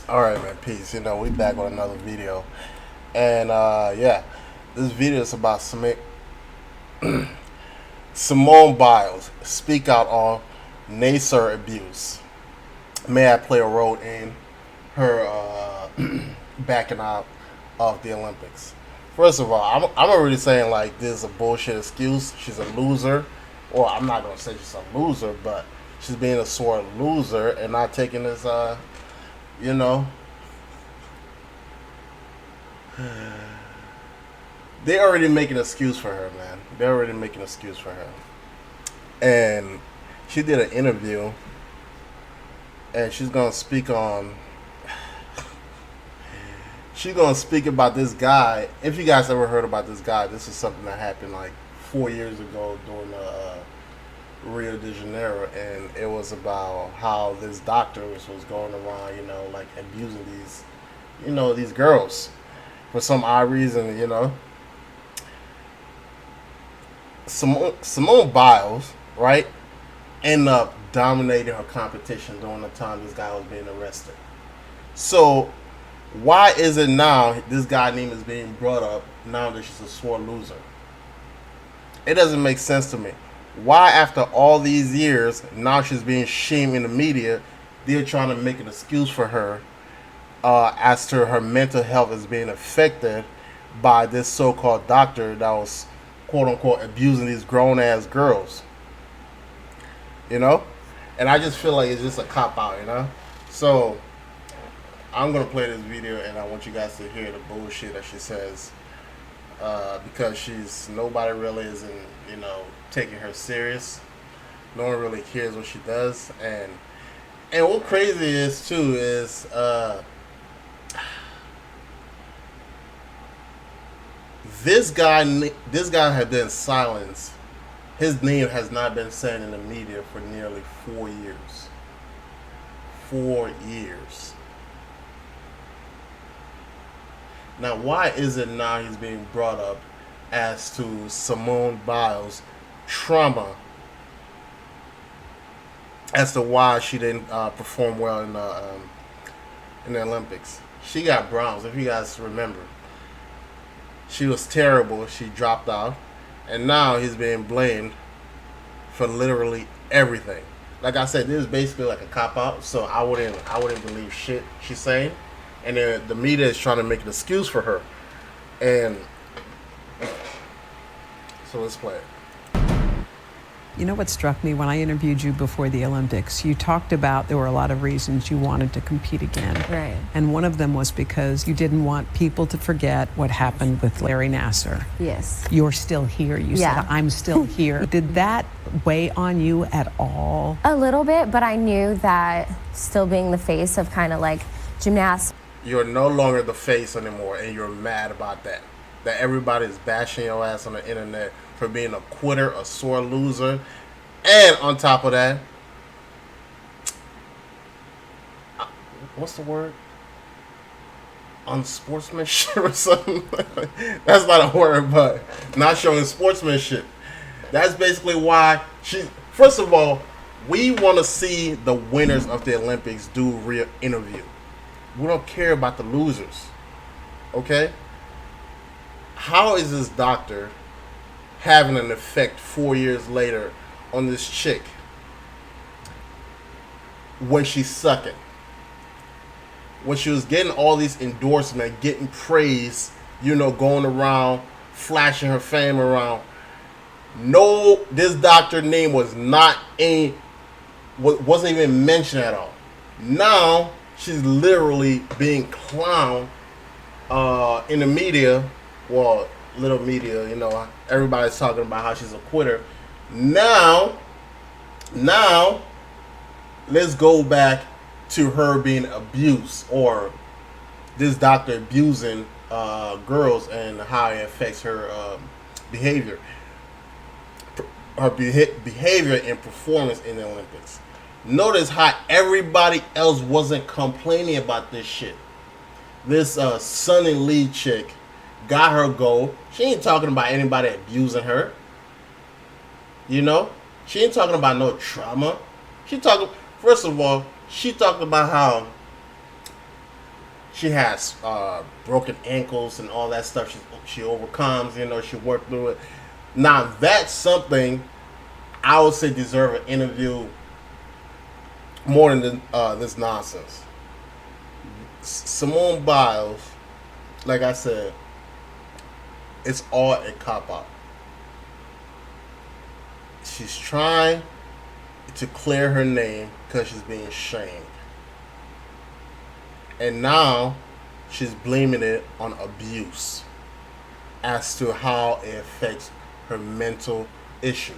All right, man. Peace. We back with another video, and yeah, this video is about Simone Biles. Speak out on Nassar abuse. May I play a role in her backing out of the Olympics? First of all, I'm already saying like this is a bullshit excuse. She's a loser, or I'm not gonna say she's a loser, but she's being a sore loser and not taking this you know they already make an excuse for her, man. They're already making an excuse for her. And she did an interview, and she's gonna speak on. She's gonna speak about this guy. If you guys ever heard about this guy, this is something that happened like 4 years ago during the Rio de Janeiro, and it was about how this doctor was going around, like abusing these girls for some odd reason. Simone Biles, right, ended up dominating her competition during the time this guy was being arrested. So why is it now this guy's name is being brought up now that she's a sore loser? It doesn't make sense to me. Why, after all these years, now she's being shamed in the media? They're trying to make an excuse for her as to her mental health is being affected by this so-called doctor that was quote-unquote abusing these grown-ass girls. And I just feel like it's just a cop-out. So I'm going to play this video, and I want you guys to hear the bullshit that she says, because nobody really isn't, taking her serious. No one really cares what she does. And what crazy is, too, is this guy had been silenced. His name has not been said in the media for nearly 4 years. 4 years. Now, why is it now he's being brought up as to Simone Biles' trauma as to why she didn't perform well in the Olympics? She got bronze, if you guys remember. She was terrible. She dropped out, and now he's being blamed for literally everything. Like I said, this is basically like a cop out. So I wouldn't believe shit she's saying. And then the media is trying to make an excuse for her. And so let's play it. You know what struck me when I interviewed you before the Olympics? You talked about there were a lot of reasons you wanted to compete again. Right. And one of them was because you didn't want people to forget what happened with Larry Nassar. Yes. You're still here. You said, I'm still here. Did that weigh on you at all? A little bit, but I knew that still being the face of kind of like gymnastics. You're no longer the face anymore, and you're mad about that. That everybody is bashing your ass on the internet for being a quitter, a sore loser, and on top of that, what's the word? Unsportsmanship or something? That's not a word, but not showing sportsmanship. That's basically why first of all, we want to see the winners of the Olympics do real interview. We don't care about the losers. Okay? How is this doctor having an effect 4 years later on this chick when she's sucking? When she was getting all these endorsements, getting praise, going around, flashing her fame around. No, this doctor name wasn't even mentioned at all. Now, she's literally being clowned in the media. Well, little media, everybody's talking about how she's a quitter. Now, let's go back to her being abused, or this doctor abusing girls, and how it affects her behavior. Her behavior and performance in the Olympics. Notice how everybody else wasn't complaining about this shit. This Sunny Lee chick got her gold. She ain't talking about anybody abusing her. She ain't talking about no trauma. First of all, she talked about how she has broken ankles and all that stuff. She overcomes. She worked through it. Now that's something I would say deserve an interview more than this nonsense. Simone Biles, like I said, it's all a cop-out. She's trying to clear her name because she's being shamed. And now she's blaming it on abuse as to how it affects her mental issues.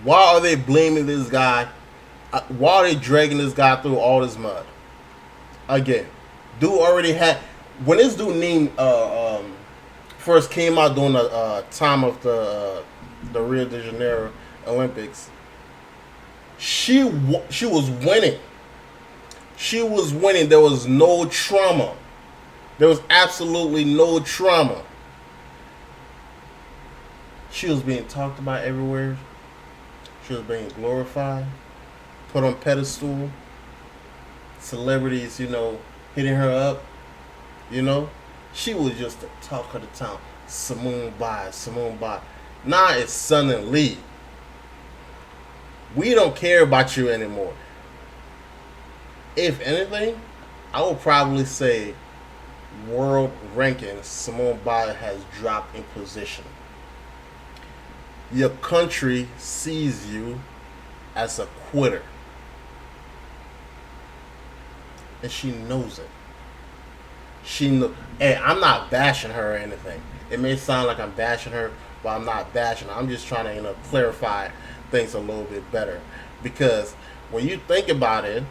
Why are they blaming this guy? Why are they dragging this guy through all this mud? Again, dude already had, when this dude named first came out during the time of the Rio de Janeiro Olympics, she was winning. She was winning. There was no trauma. There was absolutely no trauma. She was being talked about everywhere. She was being glorified, put on pedestal. Celebrities, hitting her up. She was just the talk of the town. Simone Biles. Now it's Son and Lee. We don't care about you anymore. If anything, I would probably say world rankings, Simone Biles has dropped in position. Your country sees you as a quitter. And she knows it. Hey, I'm not bashing her or anything. It may sound like I'm bashing her, but I'm not bashing her. I'm just trying to, clarify things a little bit better. Because when you think about it,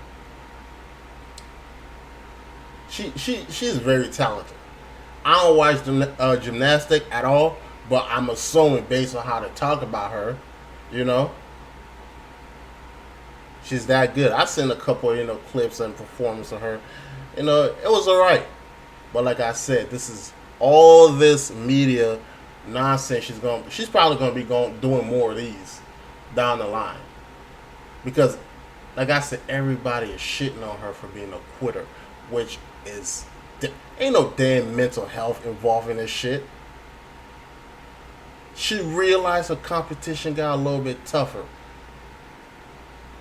she's very talented. I don't watch gymnastic at all, but I'm assuming based on how they talk about her, she's that good. I've seen a couple, clips and performances of her. It was alright. But like I said, this is all this media nonsense. She's probably gonna be doing more of these down the line. Because, like I said, everybody is shitting on her for being a quitter, which is ain't no damn mental health involved in this shit. She realized her competition got a little bit tougher.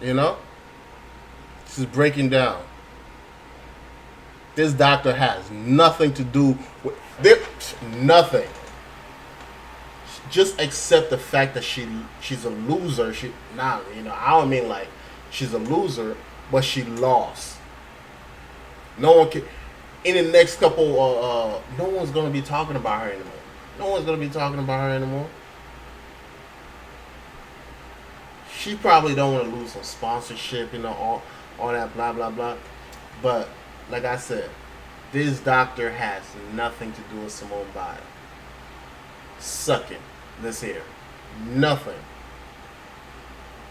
She's breaking down. This doctor has nothing to do with nothing. Just accept the fact that she's a loser. I don't mean like she's a loser, but she lost. No one can. In the next couple, no one's gonna be talking about her anymore. No one's gonna be talking about her anymore. She probably don't want to lose some sponsorship, all that blah blah blah. But like I said, this doctor has nothing to do with Simone Biles. Suck it. Let's hear. Nothing.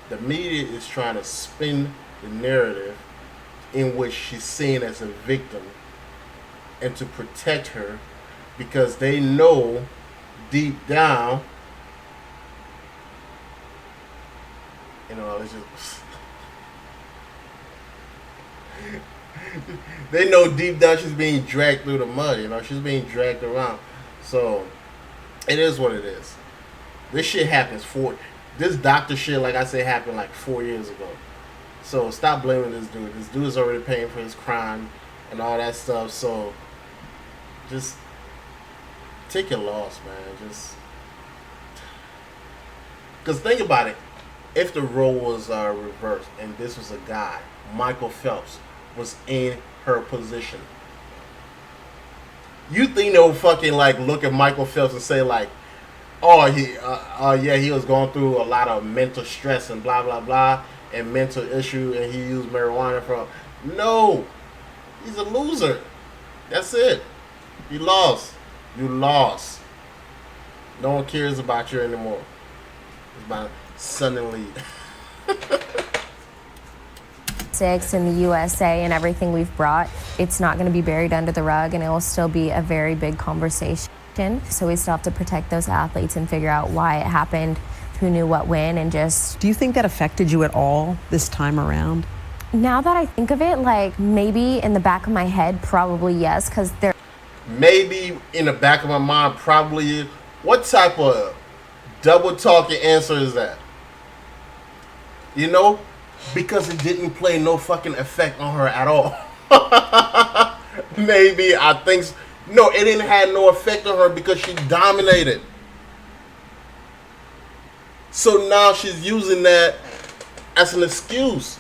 The media is trying to spin the narrative in which she's seen as a victim and to protect her because they know deep down, it's just they know deep down she's being dragged through the mud, she's being dragged around. So it is what it is. This shit happens this doctor shit, like I said, happened like 4 years ago. So stop blaming this dude. This dude is already paying for his crime and all that stuff. So just take your loss, man. Because think about it. If the role was reversed and this was a guy, Michael Phelps, was in her position, you think they'll fucking look at Michael Phelps and say oh, he was going through a lot of mental stress and blah blah blah and mental issue and he used marijuana for. No, he's a loser. That's it. You lost. No one cares about you anymore. It's about suddenly. In the USA and everything we've brought, it's not going to be buried under the rug, and it will still be a very big conversation. So we still have to protect those athletes and figure out why it happened, who knew what when, and just. Do you think that affected you at all this time around? Now that I think of it, like maybe in the back of my head, probably yes, because they're Maybe in the back of my mind, probably. What type of double talking answer is that? You know? Because it didn't play no fucking effect on her at all. Maybe I think. No, it didn't have no effect on her because she dominated. So now she's using that as an excuse.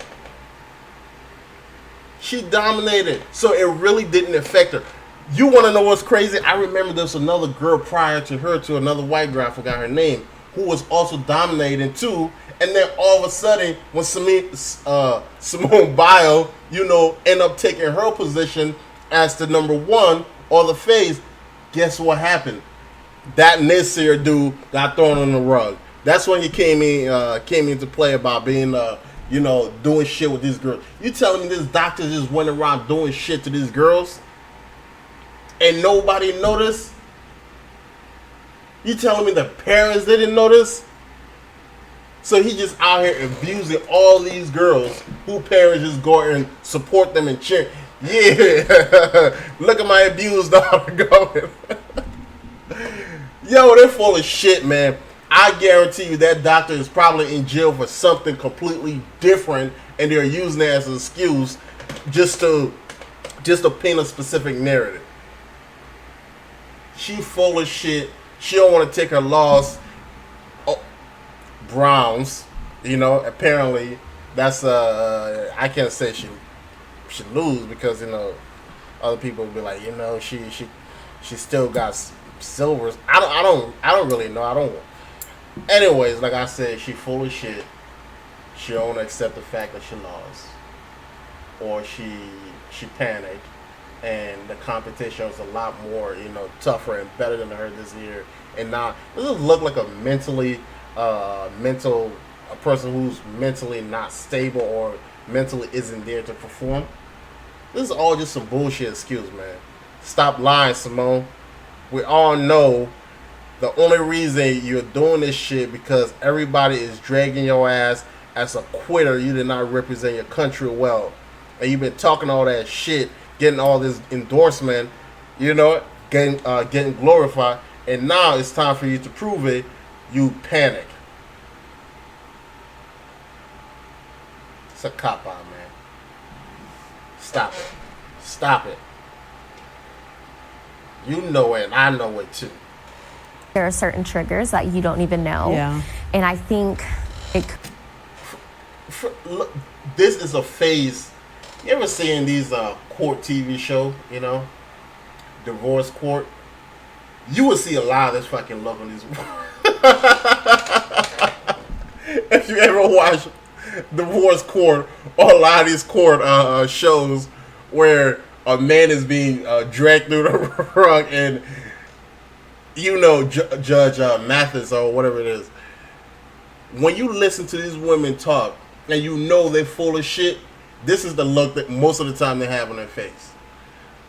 She dominated. So it really didn't affect her. You want to know what's crazy? I remember there was another girl prior to her, to another white girl, I forgot her name, who was also dominating too. And then all of a sudden, when Simone Biles, end up taking her position as the number one or the face, guess what happened? That Nasir dude got thrown on the rug. That's when he came into play about being, doing shit with these girls. You telling me this doctor just went around doing shit to these girls? And nobody noticed? You telling me the parents didn't notice? So he just out here abusing all these girls who parents just go and support them and cheer. Yeah, look at my abused daughter going. Yo, they're full of shit, man. I guarantee you that doctor is probably in jail for something completely different, and they're using it as an excuse just to paint a specific narrative. She full of shit. She don't want to take her loss. Oh, Browns, apparently that's I can't say she should lose because other people will be like, she still got silvers. I don't really know. Anyways, like I said, she full of shit. She don't accept the fact that she lost, or she panicked. And the competition was a lot more, tougher and better than her this year. And now, does it look like a person who's mentally not stable or mentally isn't there to perform? This is all just some bullshit excuse, man. Stop lying, Simone. We all know the only reason you're doing this shit because everybody is dragging your ass as a quitter. You did not represent your country well. And you've been talking all that shit, getting all this endorsement, getting glorified, and now it's time for you to prove it. You panic. It's a cop out, man. Stop it. Stop it. You know it, and I know it too. there are certain triggers that you don't even know. Yeah. And I think it. Look, this is a phase. You ever seen these court TV show, divorce court? You will see a lot of this fucking love on these. If you ever watch divorce court or a lot of these court shows where a man is being dragged through the rug and Judge Mathis or whatever it is, when you listen to these women talk and they're full of shit, this is the look that most of the time they have on their face.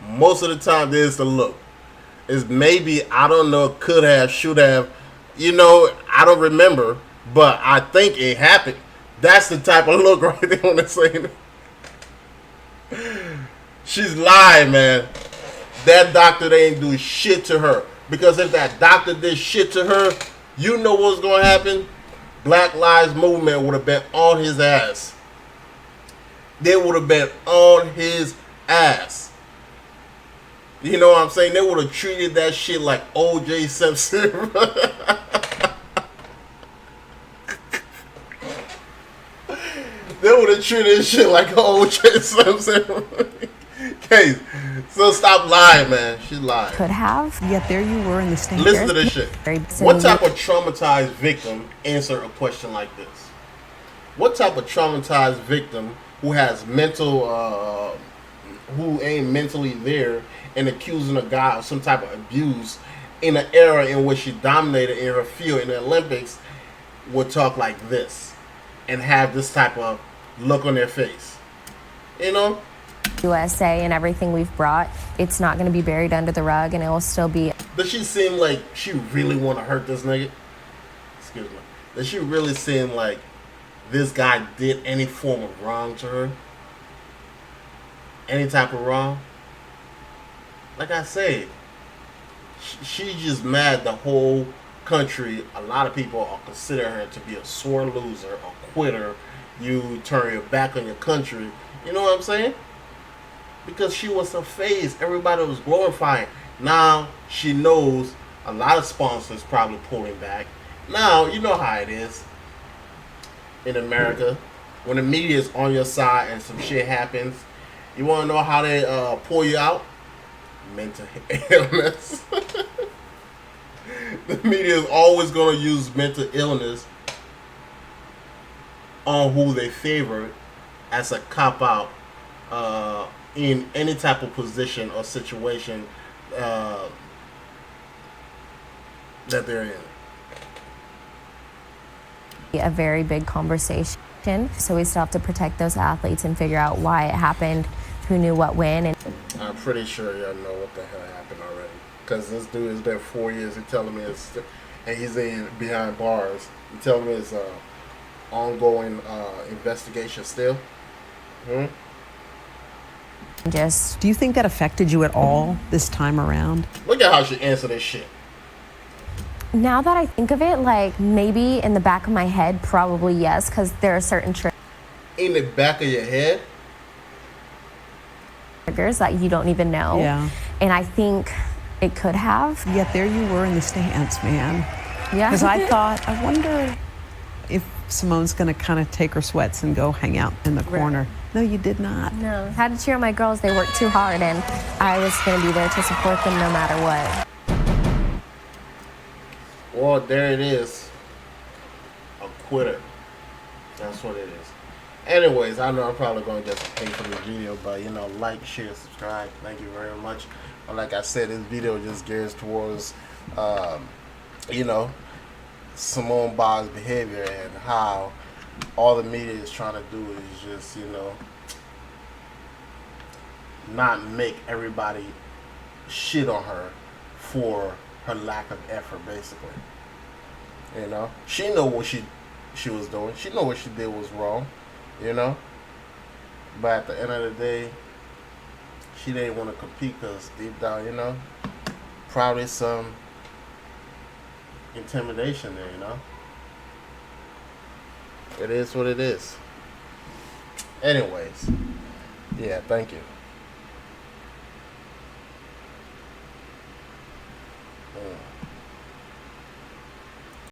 Most of the time, this is the look. It's maybe, I don't know, could have, should have, I don't remember, but I think it happened. That's the type of look right there when they're saying it. She's lying, man. That doctor, they ain't do shit to her. Because if that doctor did shit to her, you know what's going to happen? Black Lives Movement would have been on his ass. They would have been on his ass. You know what I'm saying? They would have treated that shit like O.J. Simpson. They would have treated shit like O.J. Simpson. Okay, so stop lying, man. She's lying. Could have. Yet there you were in the stand. Listen to this shit. What type of traumatized victim answer a question like this? What type of traumatized victim who has mental, who ain't mentally there and accusing a guy of some type of abuse in an era in which she dominated in her field in the Olympics would talk like this and have this type of look on their face? USA and everything we've brought, it's not going to be buried under the rug, and it will still be. Does she seem like she really want to hurt this nigga? Excuse me. Does she really seem like this guy did any form of wrong to her? any type of wrong. Like I said, she's just mad the whole country. A lot of people are considering her to be a sore loser, a quitter. You turn your back on your country. You know what I'm saying? Because she was a face. Everybody was glorifying. Now she knows a lot of sponsors probably pulling back. Now, you know how it is in America. When the media is on your side and some shit happens, you want to know how they pull you out? Mental illness. The media is always going to use mental illness on who they favor as a cop out in any type of position or situation that they're in. A very big conversation. So we still have to protect those athletes and figure out why it happened, who knew what when. And I'm pretty sure y'all know what the hell happened already. Because this dude has been 4 years. He's telling me it's, and he's in behind bars. He's telling me it's ongoing investigation still. just Do you think that affected you at all this time around? Look at how she answered this shit. now that I think of it, like maybe in the back of my head, probably yes, because there are certain In the back of your head? triggers that you don't even know. Yeah. And I think it could have. Yet there you were in the stands, man. Yeah. Because I thought, I wonder if Simone's going to kind of take her sweats and go hang out in the corner. No, you did not. No, had to cheer on my girls. They worked too hard, and I was going to be there to support them no matter what. Well, there it is. A quitter. That's what it is. Anyways, I know I'm probably going to get some hate from the video, but you know, like, share, subscribe. Thank you very much. But like I said, this video just gears towards, you know, Simone Biles' behavior and how all the media is trying to do is just, you know, not make everybody shit on her for her lack of effort, basically. You know, she know what she was doing. She know what she did was wrong. You know, but at the end of the day, she didn't want to compete because deep down, you know, probably some intimidation there. You know, it is what it is. Anyways, yeah, thank you.